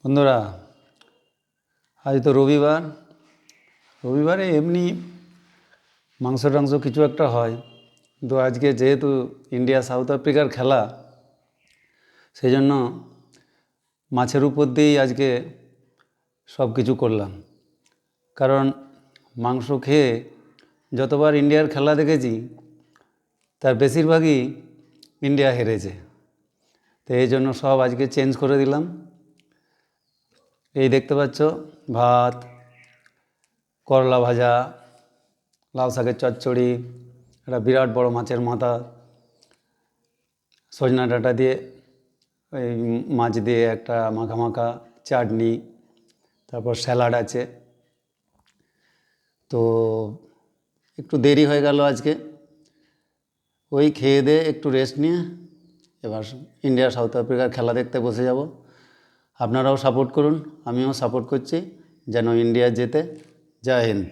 বন্ধুরা, আজ তো রবিবার। রবিবারে এমনি মাংস টাংস কিছু একটা হয়, কিন্তু আজকে যেহেতু ইন্ডিয়া সাউথ আফ্রিকার খেলা, সেই জন্য মাছের উপর দিয়েই আজকে সব কিছু করলাম। কারণ মাংস খেয়ে যতবার ইন্ডিয়ার খেলা দেখেছি তার বেশিরভাগই ইন্ডিয়া হেরেছে। তো এই জন্য সব আজকে চেঞ্জ করে দিলাম। এই দেখতে পাচ্ছ, ভাত, করলা ভাজা, লাউ শাকের চচ্চড়ি, একটা বিরাট বড় মাছের মাথা, সজনা ডাঁটা দিয়ে ওই মাছ দিয়ে একটা মাখা মাখা চাটনি, তারপর স্যালাড আছে। তো একটু দেরি হয়ে গেল আজকে। ওই খেয়ে দিয়ে একটু রেস্ট নিয়ে এবার ইন্ডিয়া সাউথ আফ্রিকার খেলা দেখতে বসে যাব। আপনারাও সাপোর্ট করুন, আমিও সাপোর্ট করছি যেন ইন্ডিয়া জেতে। জয় হিন্দ।